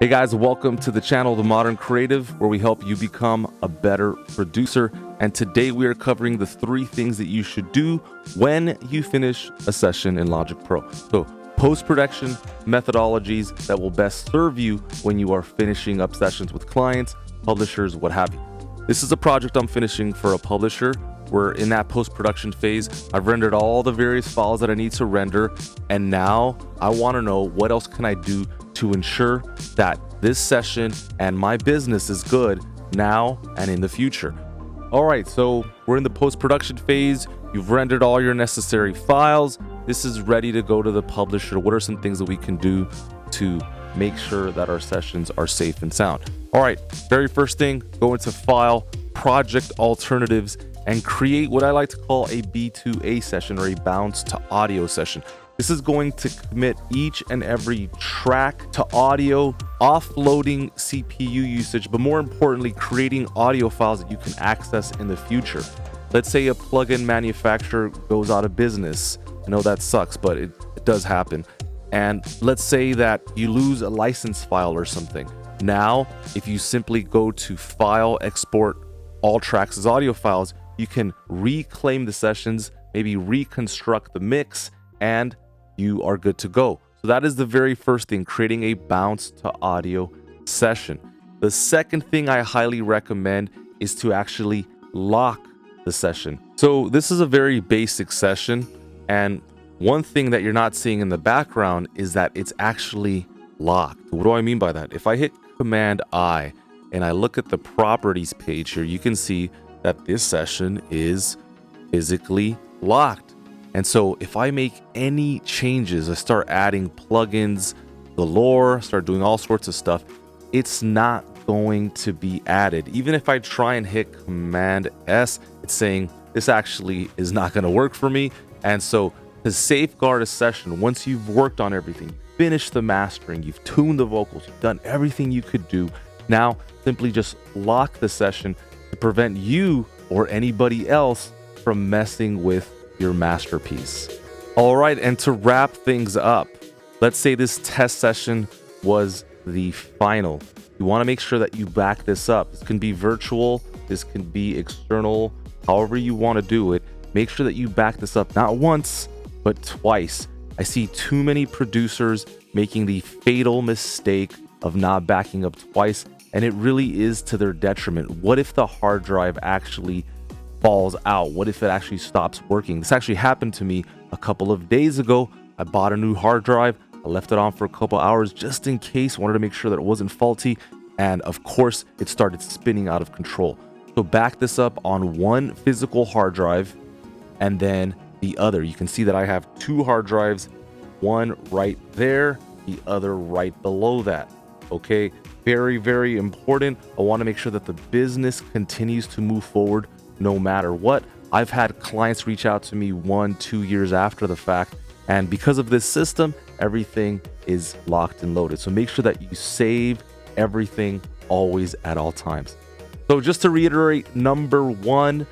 Hey guys, welcome to the channel, The Modern Creative, where we help you become a better producer. And today we are covering the 3 things that you should do when you finish a session in Logic Pro. So post-production methodologies that will best serve you when you are finishing up sessions with clients, publishers, what have you. This is a project I'm finishing for a publisher. We're in that post-production phase. I've rendered all the various files that I need to render. And now I want to know what else can I do to ensure that this session and my business is good now and in the future. All right, so we're in the post-production phase. You've rendered all your necessary files. This is ready to go to the publisher. What are some things that we can do to make sure that our sessions are safe and sound? All right, very first thing, go into File, Project Alternatives, and create what I like to call a B2A session, or a bounce to audio session. This is going to commit each and every track to audio, offloading CPU usage, but more importantly, creating audio files that you can access in the future. Let's say a plugin manufacturer goes out of business. I know that sucks, but it does happen. And let's say that you lose a license file or something. Now, if you simply go to File, Export all tracks as audio files, you can reclaim the sessions, maybe reconstruct the mix, and you are good to go. So that is the very first thing, creating a bounce to audio session. The second thing I highly recommend is to actually lock the session. So this is a very basic session, and one thing that you're not seeing in the background is that it's actually locked. What do I mean by that? If I hit Command I and I look at the properties page here, you can see that this session is physically locked. And so if I make any changes, I start adding plugins galore, start doing all sorts of stuff, it's not going to be added. Even if I try and hit Command S, it's saying this actually is not going to work for me. And so to safeguard a session, once you've worked on everything, finished the mastering, you've tuned the vocals, you've done everything you could do, now simply just lock the session to prevent you or anybody else from messing with your masterpiece. All right, and to wrap things up, let's say this test session was the final. You want to make sure that you back this up. This can be virtual, this can be external, however you want to do it. Make sure that you back this up not once, but twice. I see too many producers making the fatal mistake of not backing up twice, and it really is to their detriment. What if the hard drive actually falls out? What if it actually stops working? This actually happened to me a couple of days ago. I bought a new hard drive. I left it on for a couple hours just in case. Wanted to make sure that it wasn't faulty. And of course, it started spinning out of control. So back this up on one physical hard drive and then the other. You can see that I have 2 hard drives, one right there, the other right below that. Okay, very, very important. I want to make sure that the business continues to move forward no matter what. I've had clients reach out to me 1-2 years after the fact, and because of this system, everything is locked and loaded. So make sure that you save everything always at all times. So just to reiterate, number 1,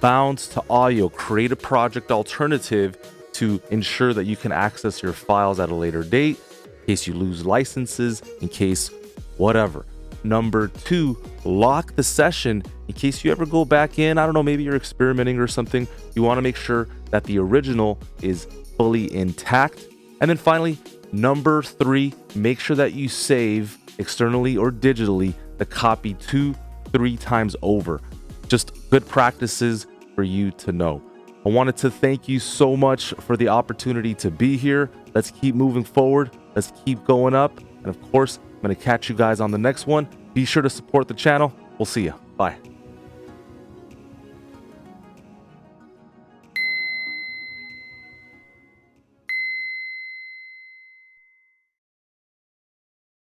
bounce to audio. Create a project alternative to ensure that you can access your files at a later date, in case you lose licenses, in case whatever. Number 2, lock the session in case you ever go back in. I don't know, maybe you're experimenting or something. You want to make sure that the original is fully intact. And then finally, number 3, make sure that you save externally or digitally the copy 2-3 times over. Just good practices for you to know. I wanted to thank you so much for the opportunity to be here. Let's keep moving forward. Let's keep going up. And of course, I'm going to catch you guys on the next one. Be sure to support the channel. We'll see you. Bye.